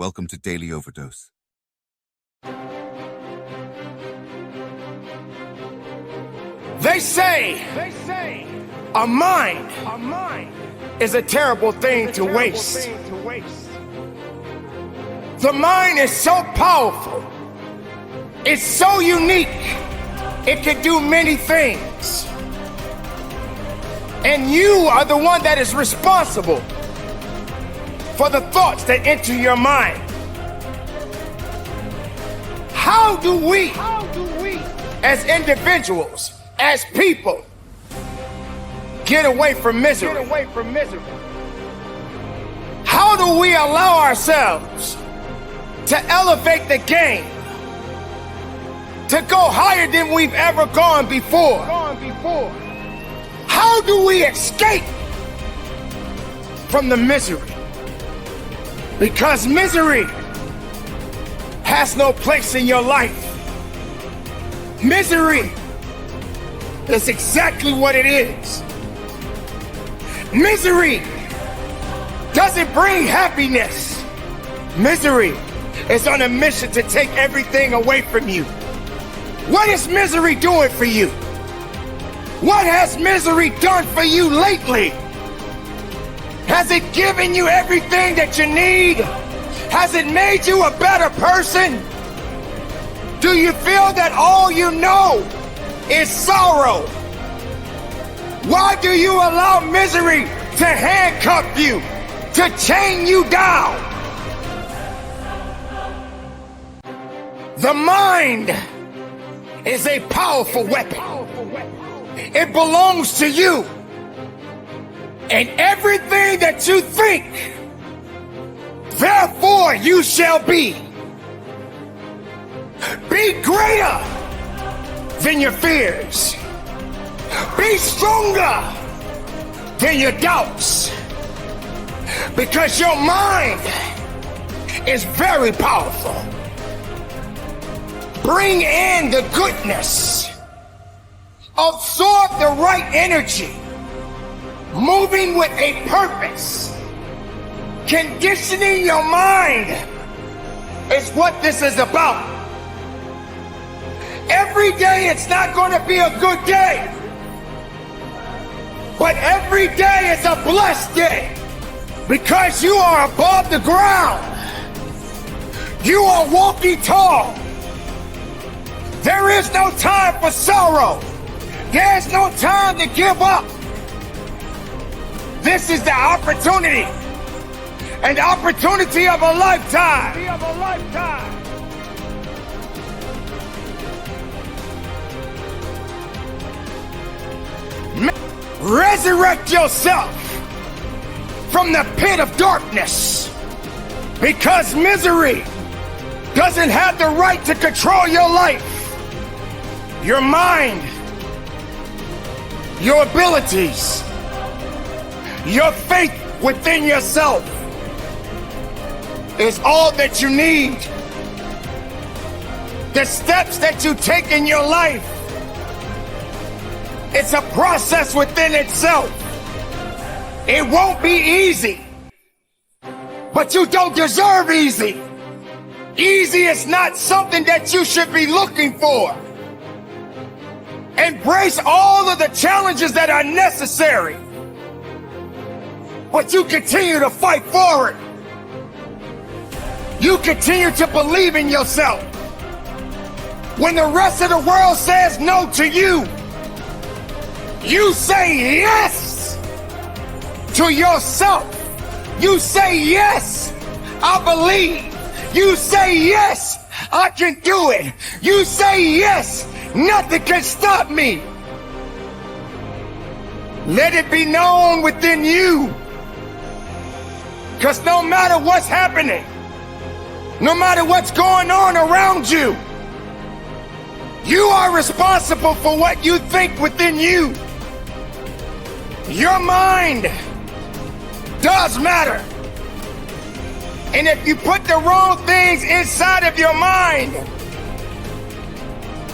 Welcome to Daily Overdose. They say a mind is a terrible thing to waste. The mind is so powerful. It's so unique. It can do many things. And you are the one that is responsible for the thoughts that enter your mind. How do we, as individuals, as people, get away from misery? How do we allow ourselves to elevate the game, to go higher than we've ever gone before? How do we escape from the misery? Because misery has no place in your life. Misery is exactly what it is. Misery doesn't bring happiness. Misery is on a mission to take everything away from you. What is misery doing for you? What has misery done for you lately? Has it given you everything that you need? Has it made you a better person? Do you feel that all you know is sorrow? Why do you allow misery to handcuff you, to chain you down? The mind is a powerful weapon. It belongs to you. And everything that you think, therefore you shall be. Be greater than your fears. Be stronger than your doubts. Because your mind is very powerful. Bring in the goodness. Absorb the right energy. Moving with a purpose. Conditioning your mind is what this is about. Every day it's not going to be a good day. But every day is a blessed day. Because you are above the ground. You are walking tall. There is no time for sorrow. There's no time to give up. This is the opportunity, an opportunity of a lifetime. Resurrect yourself from the pit of darkness, because misery doesn't have the right to control your life, your mind, your abilities, your faith within yourself is all that you need. The steps that you take in your life, it's a process within itself. It won't be easy, but you don't deserve easy. Easy is not something that you should be looking for. Embrace all of the challenges that are necessary. But you continue to fight forward. You continue to believe in yourself. When the rest of the world says no to you, you say yes to yourself. You say yes, I believe. You say yes, I can do it. You say yes, nothing can stop me. Let it be known within you. Because no matter what's happening, no matter what's going on around you, you are responsible for what you think within you. Your mind does matter. And if you put the wrong things inside of your mind,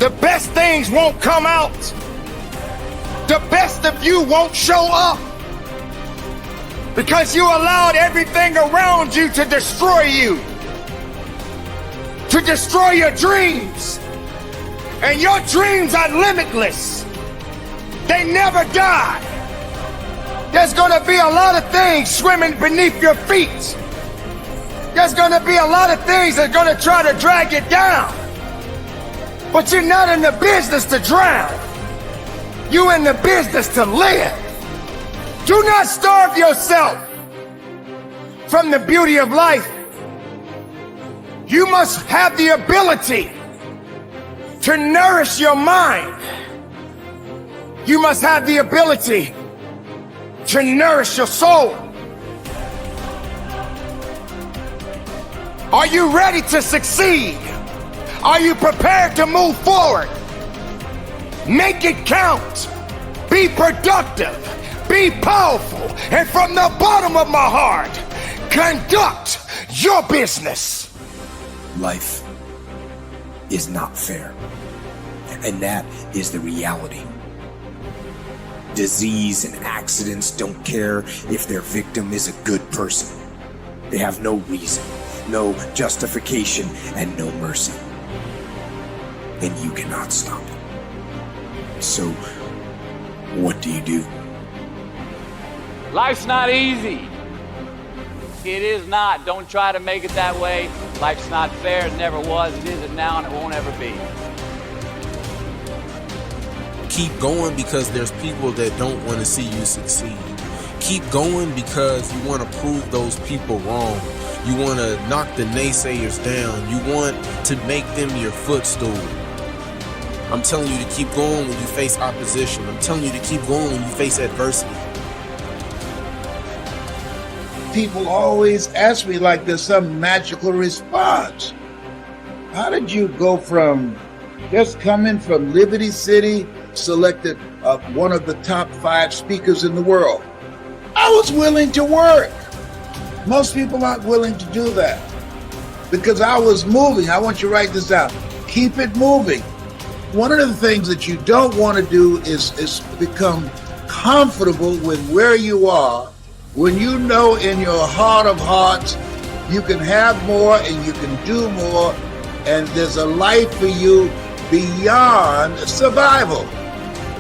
the best things won't come out. The best of you won't show up. Because you allowed everything around you to destroy you. to destroy your dreams. And your dreams are limitless. They never die. There's gonna be a lot of things swimming beneath your feet. There's gonna be a lot of things that are gonna try to drag you down. But you're not in the business to drown. You're in the business to live. Do not starve yourself from the beauty of life. You must have the ability to nourish your mind. You must have the ability to nourish your soul. Are you ready to succeed? Are you prepared to move forward? Make it count. Be productive. Be powerful. And from the bottom of my heart, conduct your business. Life is not fair. And that is the reality. Disease and accidents don't care if their victim is a good person. They have no reason, no justification, and no mercy. And you cannot stop it. So, what do you do? Life's not easy. It is not. Don't try to make it that way. Life's not fair. It never was. It isn't now, and it won't ever be. Keep going because there's people that don't want to see you succeed. Keep going because you want to prove those people wrong. You want to knock the naysayers down. You want to make them your footstool. I'm telling you to keep going when you face opposition. I'm telling you to keep going when you face adversity. People always ask me like there's some magical response. How did you go from just coming from Liberty City, selected one of the top 5 speakers in the world? I was willing to work. Most people aren't willing to do that because I was moving. I want you to write this down. Keep it moving. One of the things that you don't want to do is become comfortable with where you are when you know in your heart of hearts you can have more and you can do more, and there's a life for you beyond survival.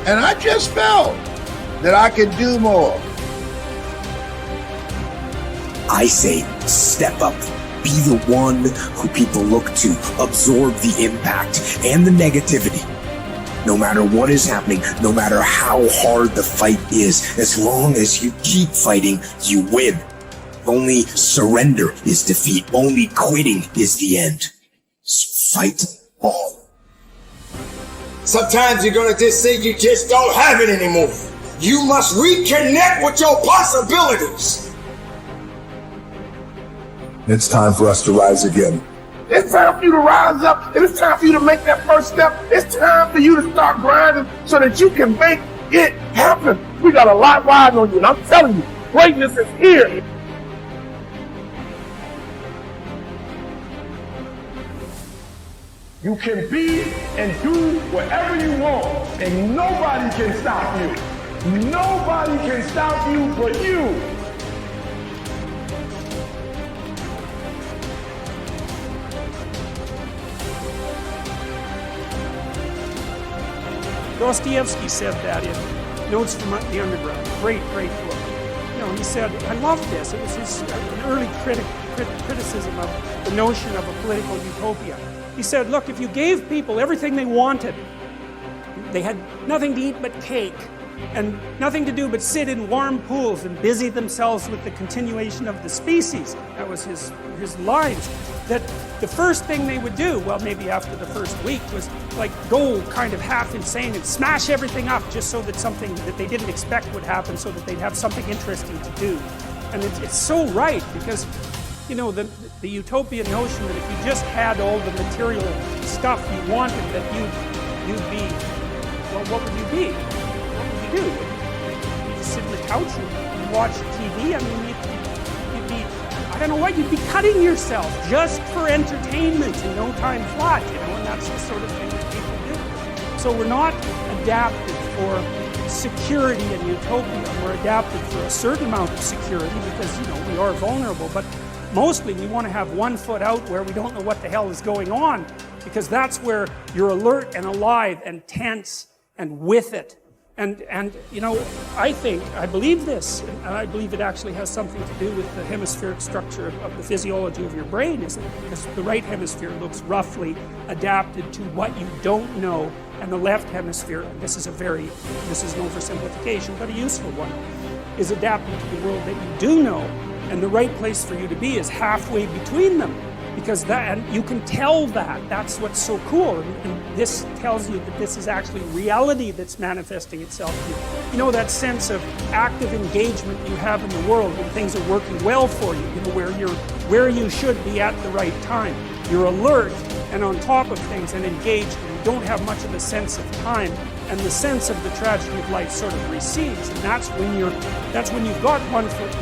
And I just felt that I could do more. I say, step up. Be the one who people look to. Absorb the impact and the negativity. No matter what is happening, no matter how hard the fight is, as long as you keep fighting, you win. Only surrender is defeat. Only quitting is the end. Fight on. Sometimes you're gonna just say you just don't have it anymore. You must reconnect with your possibilities. It's time for us to rise again. It's time for you to rise up, and it's time for you to make that first step. It's time for you to start grinding so that you can make it happen. We got a lot riding on you, and I'm telling you, greatness is here. You can be and do whatever you want, and nobody can stop you. Nobody can stop you but you. Dostoevsky said that in Notes from the Underground. Great book. You know, he said, I love this. It was his an early criticism of the notion of a political utopia. He said, look, if you gave people everything they wanted, they had nothing to eat but cake, and nothing to do but sit in warm pools and busy themselves with the continuation of the species. That was his lines. That the first thing they would do, well, maybe after the first week, was like go kind of half insane and smash everything up just so that something that they didn't expect would happen, so that they'd have something interesting to do. And it's so right, because you know, the utopian notion that if you just had all the material stuff you wanted, that you'd be, well, what would you be? What would you do? You'd just sit on the couch and watch TV? I mean, you'd be, I don't know what, you'd be cutting yourself just for entertainment and no time flat, you know, and that's the sort of thing that people do. So we're not adapted for security and utopia. We're adapted for a certain amount of security because, you know, we are vulnerable, but mostly we want to have one foot out where we don't know what the hell is going on, because that's where you're alert and alive and tense and with it. And you know, I believe this, and I believe it actually has something to do with the hemispheric structure of the physiology of your brain, is that because the right hemisphere looks roughly adapted to what you don't know, and the left hemisphere, this is an oversimplification, but a useful one, is adapted to the world that you do know, and the right place for you to be is halfway between them. Because that, and you can tell that, that's what's so cool, and this tells you that this is actually reality that's manifesting itself to you. You know, that sense of active engagement you have in the world when things are working well for you, you know, where you should be at the right time. You're alert and on top of things and engaged, and you don't have much of a sense of time, and the sense of the tragedy of life sort of recedes, and that's when you've got one foot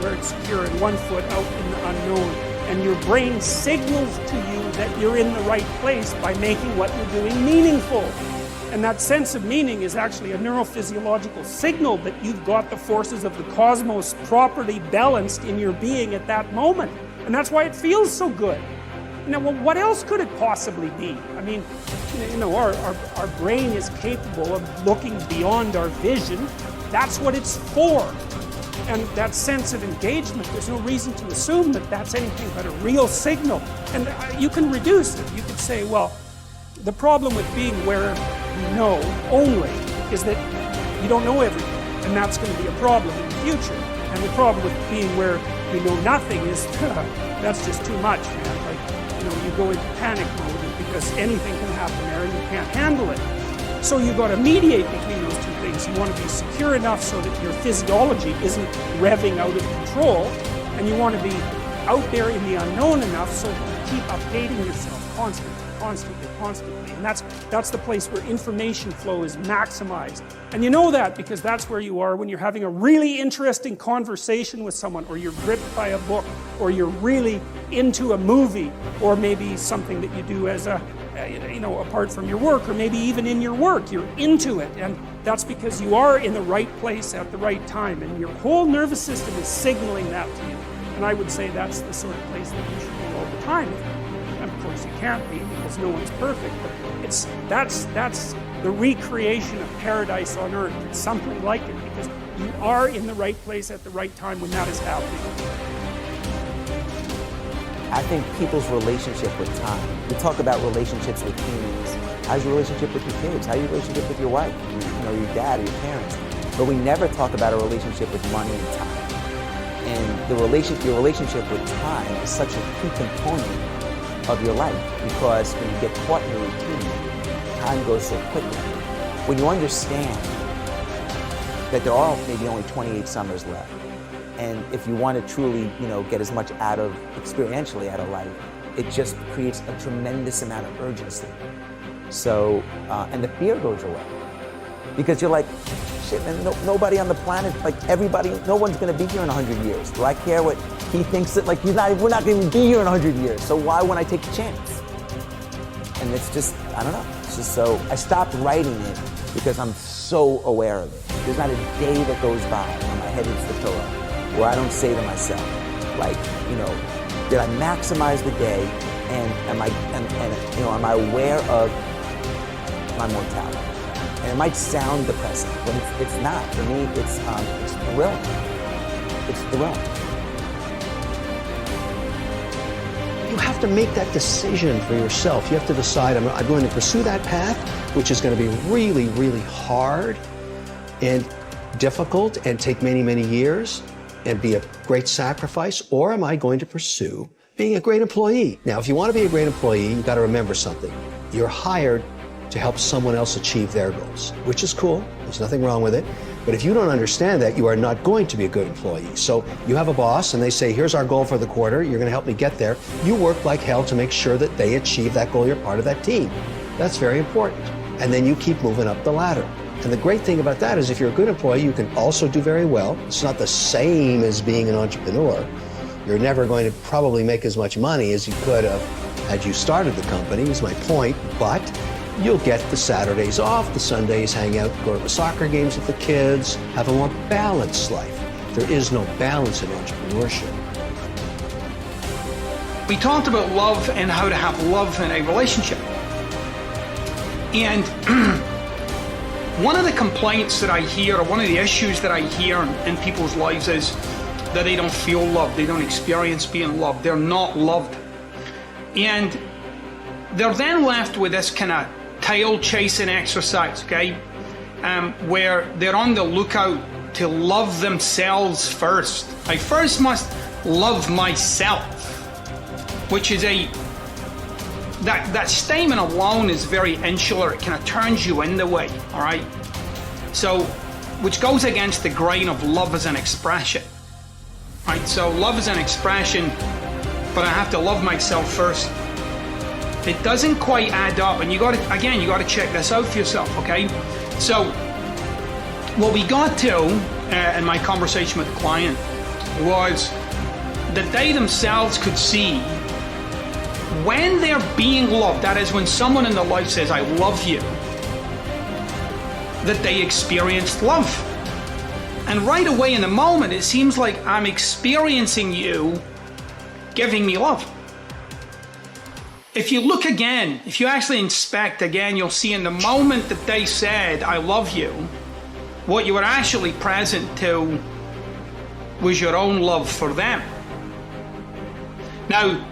where it's secure and one foot out in the unknown. And your brain signals to you that you're in the right place by making what you're doing meaningful. And that sense of meaning is actually a neurophysiological signal that you've got the forces of the cosmos properly balanced in your being at that moment. And that's why it feels so good. Now, well, what else could it possibly be? I mean, you know, our brain is capable of looking beyond our vision. That's what it's for. And that sense of engagement, there's no reason to assume that that's anything but a real signal. And you can reduce it. You could say, well, the problem with being where you know only is that you don't know everything. And that's going to be a problem in the future. And the problem with being where you know nothing is, that's just too much, man. Like, you know, you go into panic mode because anything can happen there and you can't handle it. So you've got to mediate between those two things. You want to be secure enough so that your physiology isn't revving out of control, and you want to be out there in the unknown enough so that you keep updating yourself constantly. And that's the place where information flow is maximized. And you know that because that's where you are when you're having a really interesting conversation with someone, or you're gripped by a book, or you're really into a movie, or maybe something that you do as you know, apart from your work, or maybe even in your work, you're into it, and that's because you are in the right place at the right time, and your whole nervous system is signaling that to you. And I would say that's the sort of place that you should be all the time. And of course you can't be, because no one's perfect, but that's the recreation of paradise on earth. It's something like it, because you are in the right place at the right time when that is happening. I think people's relationship with time. We talk about relationships with humans. How's your relationship with your kids? How's your relationship with your wife? You know, your dad or your parents. But we never talk about a relationship with money and time. And your relationship with time is such a key component of your life, because when you get caught in a routine, time goes so quickly. When you understand that there are maybe only 28 summers left, and if you want to truly, you know, get as much experientially out of life, it just creates a tremendous amount of urgency. So, and the fear goes away. Because you're like, shit, man, nobody on the planet, like everybody, no one's going to be here in 100 years. Do I care what he thinks that, like, we're not going to be here in 100 years. So why wouldn't I take the chance? And it's just, I don't know. It's just so, I stopped writing it because I'm so aware of it. There's not a day that goes by when my head hits the pillow where I don't say to myself, like, you know, did I maximize the day, and am I aware of my mortality? And it might sound depressing, but it's not. For me, it's thrilling. It's thrilling. You have to make that decision for yourself. You have to decide, I'm going to pursue that path, which is going to be really, really hard and difficult and take many, many years and be a great sacrifice, or am I going to pursue being a great employee? Now, if you want to be a great employee, you've got to remember something. You're hired to help someone else achieve their goals, which is cool. There's nothing wrong with it. But if you don't understand that, you are not going to be a good employee. So you have a boss and they say, here's our goal for the quarter. You're going to help me get there. You work like hell to make sure that they achieve that goal. You're part of that team. That's very important. And then you keep moving up the ladder. And the great thing about that is if you're a good employee, you can also do very well. It's not the same as being an entrepreneur. You're never going to probably make as much money as you could have had you started the company, is my point. But you'll get the Saturdays off, the Sundays hang out, go to the soccer games with the kids, have a more balanced life. There is no balance in entrepreneurship. we talked about love and how to have love in a relationship. And one of the complaints that I hear, or one of the issues that I hear in people's lives is that they don't feel loved, they don't experience being loved, they're not loved. And they're then left with this kind of tail chasing exercise, okay? Where they're on the lookout to love themselves first. I first must love myself, which is that statement alone is very insular. It kind of turns you in the way, all right? So, which goes against the grain of love as an expression, right? So love is an expression, but I have to love myself first. It doesn't quite add up, and you got to check this out for yourself, okay? So, what we got to in my conversation with the client was that they themselves could see when they're being loved, that is when someone in their life says, I love you, that they experienced love. And right away in the moment, it seems like I'm experiencing you giving me love. If you look again, if you actually inspect again, you'll see in the moment that they said, I love you, what you were actually present to was your own love for them. Now,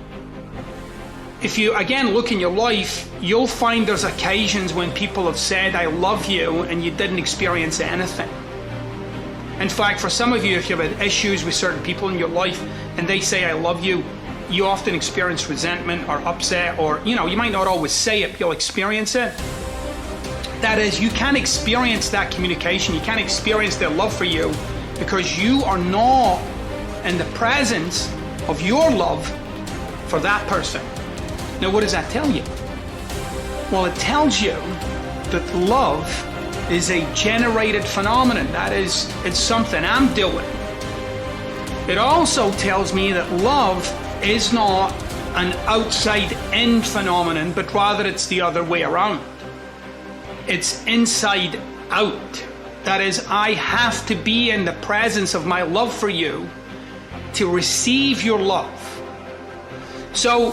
if you again look in your life, you'll find there's occasions when people have said, I love you, and you didn't experience anything. In fact, for some of you, if you've had issues with certain people in your life and they say, I love you, you often experience resentment or upset, or, you might not always say it, but you'll experience it. That is, you can't experience that communication, you can't experience their love for you because you are not in the presence of your love for that person. Now, what does that tell you? Well, it tells you that love is a generated phenomenon. That is, it's something I'm doing. It also tells me that love is not an outside-in phenomenon, but rather it's the other way around. It's inside out. That is, I have to be in the presence of my love for you to receive your love. So,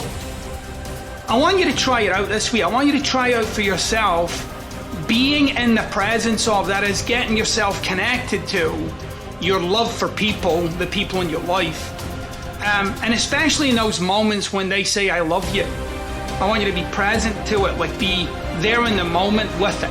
I want you to try it out this week. I want you to try out for yourself being in the presence of, that is, getting yourself connected to your love for people, the people in your life. And especially in those moments when they say, I love you. I want you to be present to it, like be there in the moment with it.